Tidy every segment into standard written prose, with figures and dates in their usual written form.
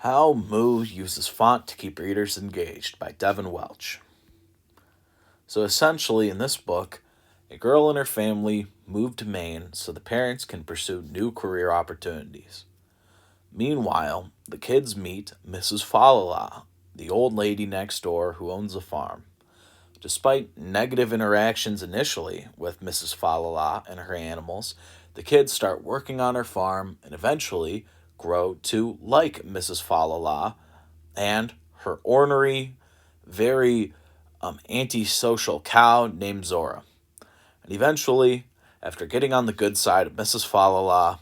How Moo Uses Font to Keep Readers Engaged by Devin Welch. So essentially, in this book, a girl and her family move to Maine so the parents can pursue new career opportunities. Meanwhile, the kids meet Mrs. Falala, the old lady next door who owns a farm. Despite negative interactions initially with Mrs. Falala and her animals, the kids start working on her farm and eventually grow to like Mrs. Falala and her ornery, very antisocial cow named Zora. And eventually, after getting on the good side of Mrs. Falala,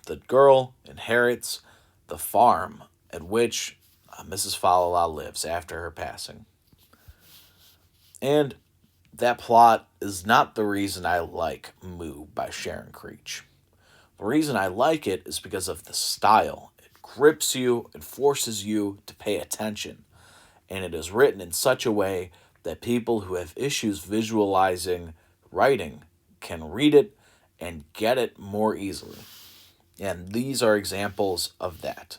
the girl inherits the farm at which Mrs. Falala lives after her passing. And that plot is not the reason I like Moo by Sharon Creech. The reason I like it is because of the style. It grips you and forces you to pay attention. And it is written in such a way that people who have issues visualizing writing can read it and get it more easily. And these are examples of that.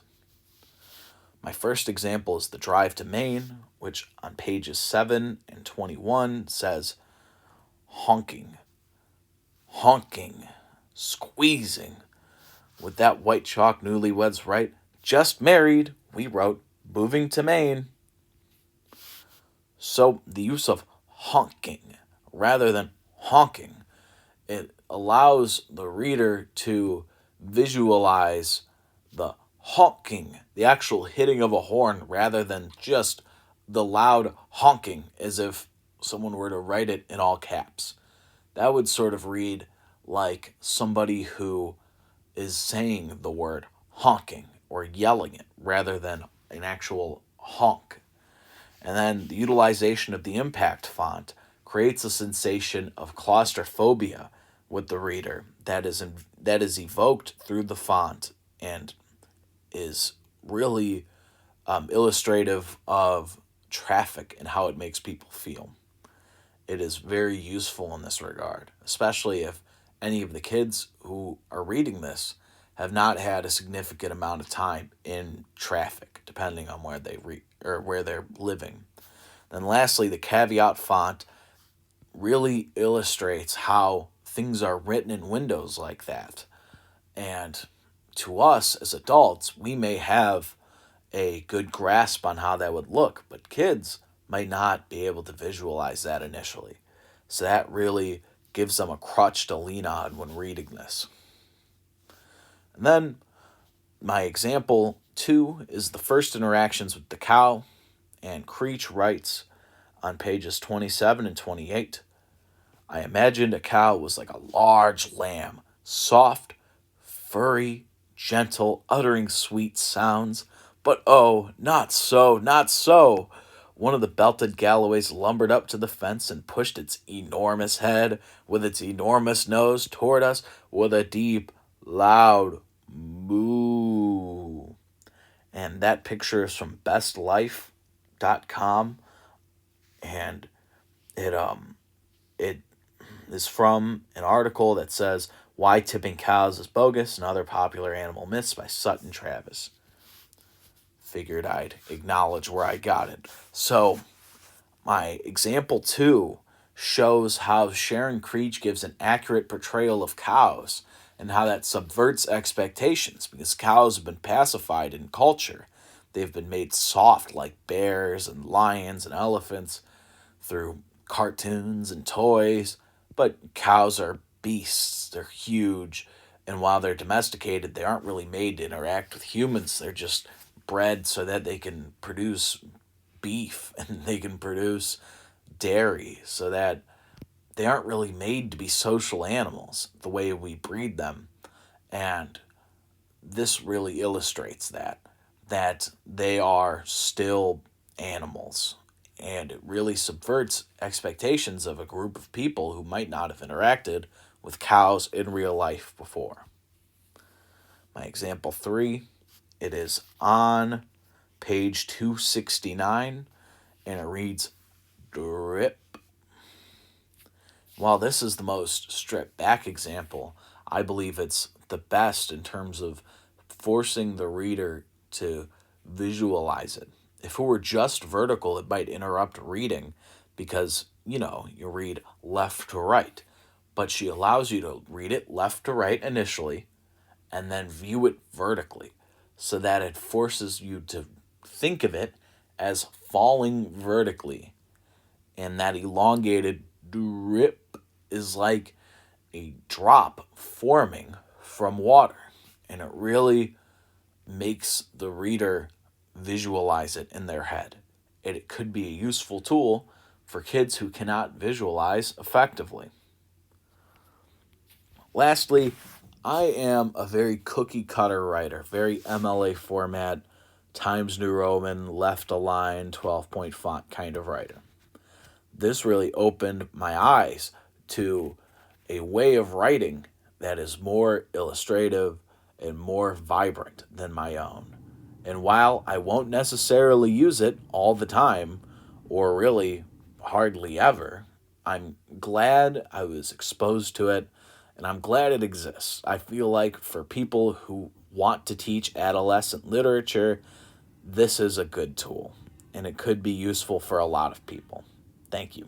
My first example is The Drive to Maine, which on pages 7 and 21 says, honking, honking, squeezing. With that white chalk newlyweds write, just married, we wrote, moving to Maine. So the use of honking rather than honking, it allows the reader to visualize the honking, the actual hitting of a horn, rather than just the loud honking as if someone were to write it in all caps. That would sort of read like somebody who is saying the word honking or yelling it rather than an actual honk. And then the utilization of the impact font creates a sensation of claustrophobia with the reader that is evoked through the font and is really illustrative of traffic and how it makes people feel. It is very useful in this regard, especially if any of the kids who are reading this have not had a significant amount of time in traffic, depending on where they or where they're living. Then lastly, the caveat font really illustrates how things are written in windows like that. And to us as adults, we may have a good grasp on how that would look, but kids might not be able to visualize that initially. So that really gives them a crutch to lean on when reading this. And then my example 2 is the first interactions with the cow, and Creech writes on pages 27 and 28, I imagined a cow was like a large lamb, soft, furry, gentle, uttering sweet sounds. But oh, not so, not so. One of the belted Galloways lumbered up to the fence and pushed its enormous head with its enormous nose toward us with a deep, loud moo. And that picture is from bestlife.com, and it is from an article that says Why Tipping Cows is Bogus and Other Popular Animal Myths by Sutton Travis. Figured I'd acknowledge where I got it. So, my example 2 shows how Sharon Creech gives an accurate portrayal of cows and how that subverts expectations because cows have been pacified in culture. They've been made soft like bears and lions and elephants through cartoons and toys, but cows are beasts. They're huge, and while they're domesticated, they aren't really made to interact with humans. They're just bred so that they can produce beef and they can produce dairy, so that they aren't really made to be social animals the way we breed them. And this really illustrates that they are still animals, and it really subverts expectations of a group of people who might not have interacted with cows in real life before. My example 3, it is on page 269, and it reads, drip. While this is the most stripped back example, I believe it's the best in terms of forcing the reader to visualize it. If it were just vertical, it might interrupt reading because, you read left to right. But she allows you to read it left to right initially and then view it vertically so that it forces you to think of it as falling vertically. And that elongated drip is like a drop forming from water. And it really makes the reader visualize it in their head. It could be a useful tool for kids who cannot visualize effectively. Lastly, I am a very cookie cutter writer, very MLA format, Times New Roman, left align, 12-point font kind of writer. This really opened my eyes to a way of writing that is more illustrative and more vibrant than my own. And while I won't necessarily use it all the time, or really hardly ever, I'm glad I was exposed to it and I'm glad it exists. I feel like for people who want to teach adolescent literature, this is a good tool and it could be useful for a lot of people. Thank you.